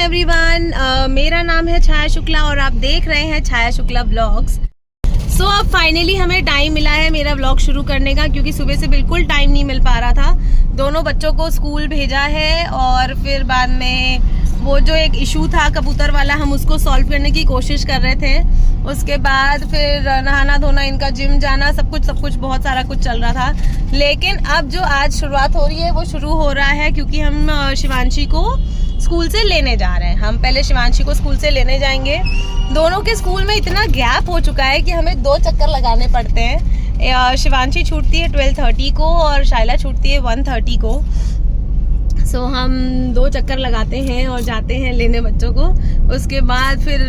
Everyone, मेरा नाम है छाया शुक्ला और आप देख रहे हैं छाया शुक्ला व्लॉग्स। सो अब फाइनली हमें टाइम मिला है मेरा व्लॉग शुरू करने का, क्योंकि सुबह से बिल्कुल टाइम नहीं मिल पा रहा था। दोनों बच्चों को स्कूल भेजा है और फिर बाद में वो जो एक इशू था कबूतर वाला, हम उसको सॉल्व करने की कोशिश कर रहे थे। उसके बाद फिर नहाना धोना, इनका जिम जाना, सब कुछ बहुत सारा कुछ चल रहा था। लेकिन अब जो आज शुरुआत हो रही है वो शुरू हो रहा है क्योंकि हम शिवांशी को स्कूल से लेने जा रहे हैं। हम पहले शिवांशी को स्कूल से लेने जाएंगे। दोनों के स्कूल में इतना गैप हो चुका है कि हमें 2 चक्कर लगाने पड़ते हैं। शिवांशी छूटती है 12:30 को और शाइला छूटती है 1:30 को। सो हम 2 चक्कर लगाते हैं और जाते हैं लेने बच्चों को। उसके बाद फिर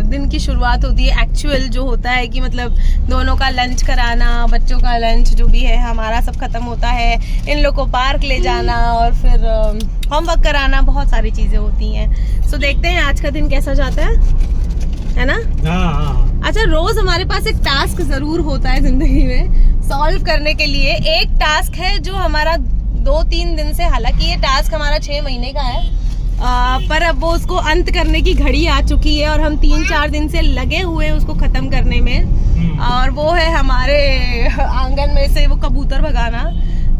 दिन की शुरुआत होती है। एक्चुअल जो होता है कि मतलब दोनों का लंच कराना, बच्चों का लंच जो भी है हमारा सब खत्म होता है। इन लोग को पार्क ले जाना और फिर होमवर्क कराना, बहुत सारी चीजें होती हैं। सो देखते हैं आज का दिन कैसा जाता है ना? हाँ। अच्छा, रोज हमारे पास एक टास्क जरूर होता है जिंदगी में सॉल्व करने के लिए। एक टास्क है जो हमारा 2-3 दिन से, हालांकि ये टास्क हमारा 6 महीने का है, पर अब वो उसको अंत करने की घड़ी आ चुकी है और हम 3-4 दिन से लगे हुए हैं उसको खत्म करने में। और वो है हमारे आंगन में से वो कबूतर भगाना,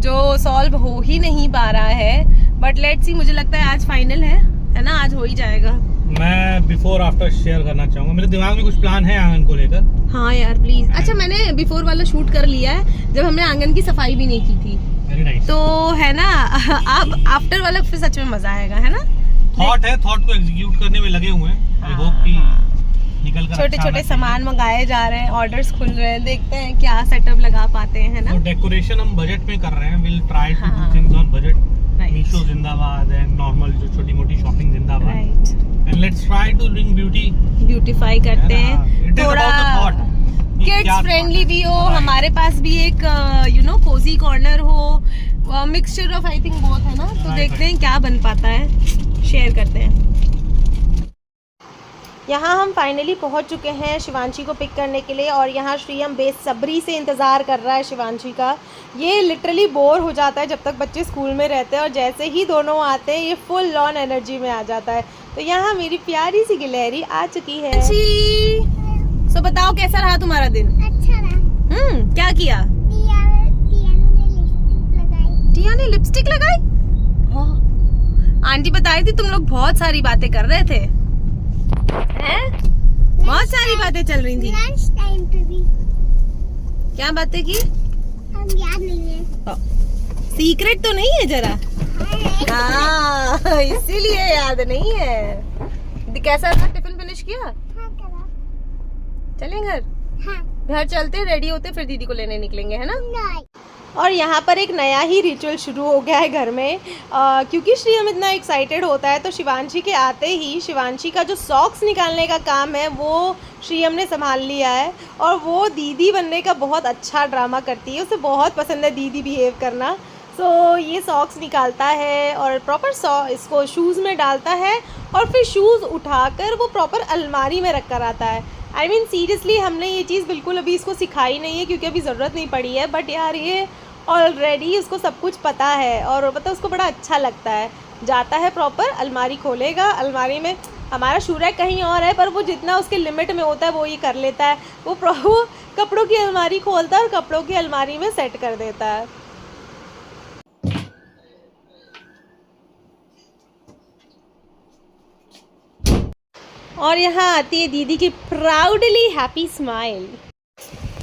जो सॉल्व हो ही नहीं पा रहा है। बट लेट्स सी, मुझे लगता है आज फाइनल है ना? आज हो ही जाएगा। मैं बिफोर आफ्टर शेयर करना चाहूंगा। मेरे दिमाग में कुछ प्लान है आंगन को लेकर। हाँ यार प्लीज। अच्छा, मैंने बिफोर वाला शूट कर लिया है जब हमने आंगन की सफाई भी नहीं की थी। nice. तो है ना, अब आफ्टर वाला फिर सच में मजा आएगा, है ना? थॉट को एग्जीक्यूट करने में लगे हुए हैं। आई होप कि निकल कर छोटे छोटे सामान मंगाए जा रहे हैं, ऑर्डर्स खुल रहे हैं, देखते हैं क्या सेटअप लगा पाते हैं, है ना? तो डेकोरेशन हम बजट में कर रहे हैं। Will try to do things on budget. Meesho जिंदाबाद एंड नॉर्मल जो छोटी मोटी शॉपिंग जिंदाबाद। And let's try to bring beautify करते हैं, थोड़ा किड्स फ्रेंडली भी हो। हमारे पास भी एक कोजी कॉर्नर हो, mixture of I think both, है ना? तो देखते हैं क्या बन पाता है, शेयर करते हैं। यहाँ हम फाइनली पहुँच चुके हैं शिवांशी को पिक करने के लिए और यहाँ श्रीयम बेसब्री से इंतज़ार कर रहा है शिवांशी का। ये लिटरली बोर हो जाता है जब तक बच्चे स्कूल में रहते हैं और जैसे ही दोनों आते हैं ये फुल ऑन एनर्जी में आ जाता है। तो यहाँ मेरी प्यारी सी गिलहरी आ चुकी है। सो बताओ कैसा रहा तुम्हारा दिन? अच्छा रहा। क्या किया? टिया ने लिपस्टिक लगाई। आंटी बताई थी तुम लोग बहुत सारी बातें कर रहे थे, हैं? बहुत सारी बातें चल रही थी। लंच टाइम पे भी क्या बातें की? हम याद नहीं है। सीक्रेट तो नहीं है जरा? हाँ, इसीलिए याद नहीं है। कैसा था? टिफिन फिनिश किया? हाँ करा। चलें घर? हाँ। घर चलते, रेडी होते, फिर दीदी को लेने निकलेंगे, है ना? नहीं। और यहाँ पर एक नया ही रिचुअल शुरू हो गया है घर में, क्योंकि श्रीयम इतना एक्साइटेड होता है तो शिवांशी के आते ही शिवांशी का जो सॉक्स निकालने का काम है वो श्रीयम ने संभाल लिया है। और वो दीदी बनने का बहुत अच्छा ड्रामा करती है, उसे बहुत पसंद है दीदी बिहेव करना। सो ये सॉक्स निकालता है और प्रॉपर इसको शूज़ में डालता है और फिर शूज़ उठाकर वो प्रॉपर अलमारी में रख कर आता है। आई मीन सीरियसली हमने ये चीज़ बिल्कुल अभी इसको सिखाई नहीं है क्योंकि अभी ज़रूरत नहीं पड़ी है, बट यार ये ऑलरेडी उसको सब कुछ पता है और पता उसको बड़ा अच्छा लगता है। जाता है प्रॉपर अलमारी खोलेगा, अलमारी में हमारा शू रैक कहीं और है पर वो जितना उसके लिमिट में होता है वो ये कर लेता है। वो कपड़ों की अलमारी खोलता है और कपड़ों की अलमारी में सेट कर देता है। और यहाँ आती है दीदी की प्राउडली हैप्पी स्माइल।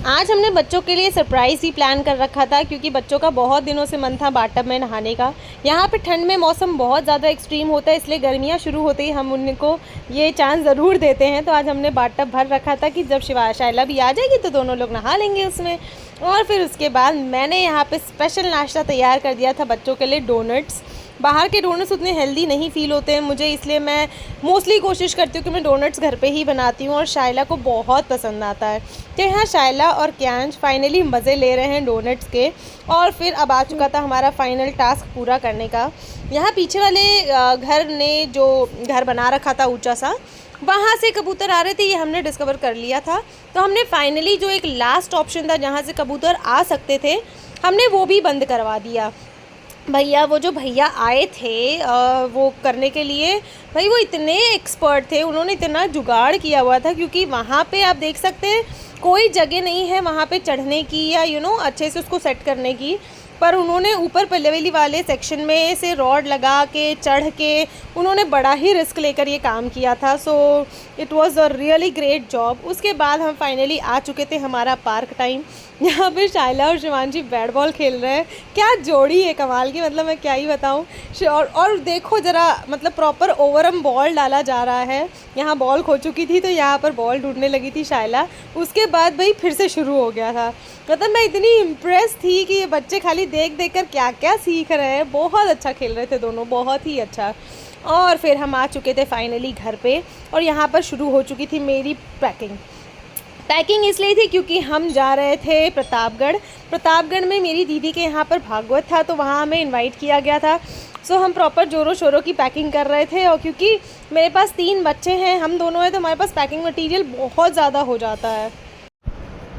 आज हमने बच्चों के लिए सरप्राइज़ ही प्लान कर रखा था क्योंकि बच्चों का बहुत दिनों से मन था बाथटब में नहाने का। यहाँ पे ठंड में मौसम बहुत ज़्यादा एक्सट्रीम होता है, इसलिए गर्मियाँ शुरू होते ही हम उनको ये चांस ज़रूर देते हैं। तो आज हमने बाथटब भर रखा था कि जब शाइला भी आ जाएगी तो दोनों लोग नहा लेंगे उसमें। और फिर उसके बाद मैंने यहाँ पर स्पेशल नाश्ता तैयार कर दिया था बच्चों के लिए, डोनट्स। बाहर के डोनट्स उतने हेल्दी नहीं फ़ील होते हैं मुझे, इसलिए मैं मोस्टली कोशिश करती हूँ कि मैं डोनट्स घर पे ही बनाती हूँ और शाइला को बहुत पसंद आता है। तो यहाँ शाइला और क्यांश फाइनली मज़े ले रहे हैं डोनट्स के। और फिर अब आ चुका था हमारा फाइनल टास्क पूरा करने का। यहाँ पीछे वाले घर ने जो घर बना रखा था ऊँचा सा, वहाँ से कबूतर आ रहे थे, ये हमने डिस्कवर कर लिया था। तो हमने फाइनली जो एक लास्ट ऑप्शन था जहाँ से कबूतर आ सकते थे, हमने वो भी बंद करवा दिया। भैया, वो जो भैया आए थे वो करने के लिए, भाई वो इतने एक्सपर्ट थे, उन्होंने इतना जुगाड़ किया हुआ था, क्योंकि वहाँ पे आप देख सकते हैं कोई जगह नहीं है वहाँ पे चढ़ने की या अच्छे से उसको सेट करने की, पर उन्होंने ऊपर पल्लेवेली वाले सेक्शन में से रॉड लगा के चढ़ के उन्होंने बड़ा ही रिस्क लेकर ये काम किया था। So it was a really great job. उसके बाद हम फाइनली आ चुके थे हमारा पार्क टाइम। यहाँ पे शाइला और शिवांशी बैट बॉल खेल रहे हैं। क्या जोड़ी है कमाल की, मतलब मैं क्या ही बताऊँ। और देखो ज़रा, मतलब प्रॉपर ओवरम बॉल डाला जा रहा है। यहाँ बॉल खो चुकी थी तो यहाँ पर बॉल ढूंढने लगी थी शाइला। उसके बाद भाई फिर से शुरू हो गया था। मतलब मैं इतनी इम्प्रेस थी कि ये बच्चे खाली देख देख कर क्या क्या सीख रहे हैं। बहुत अच्छा खेल रहे थे दोनों, बहुत ही अच्छा। और फिर हम आ चुके थे फाइनली घर पे, और यहाँ पर शुरू हो चुकी थी मेरी पैकिंग इसलिए थी क्योंकि हम जा रहे थे प्रतापगढ़ में मेरी दीदी के यहाँ पर भागवत था, तो वहाँ हमें इनवाइट किया गया था। सो हम प्रॉपर जोरों शोरों की पैकिंग कर रहे थे, और क्योंकि मेरे पास 3 बच्चे हैं, हम दोनों हैं, तो हमारे पास पैकिंग मटेरियल बहुत ज़्यादा हो जाता है।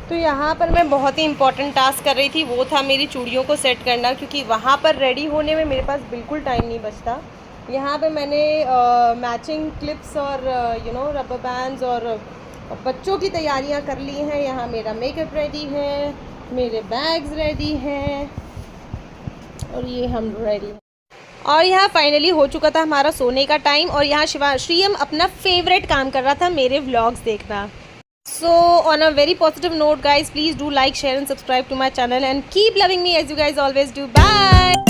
तो यहाँ पर मैं बहुत ही इंपॉर्टेंट टास्क कर रही थी, वो था मेरी चूड़ियों को सेट करना, क्योंकि वहाँ पर रेडी होने में मेरे पास बिल्कुल टाइम नहीं बचता। यहाँ पे मैंने मैचिंग क्लिप्स और रबर बैंड्स और बच्चों की तैयारियाँ कर ली हैं। यहाँ मेरा मेकअप रेडी है, मेरे बैग्स रेडी हैं, और ये हम रेडी हैं। और यहाँ फाइनली हो चुका था हमारा सोने का टाइम, और यहाँ श्रीयम अपना फेवरेट काम कर रहा था, मेरे व्लॉग्स देखना। So on a very positive note guys, please do like, share and subscribe to my channel and keep loving me as you guys always do. Bye.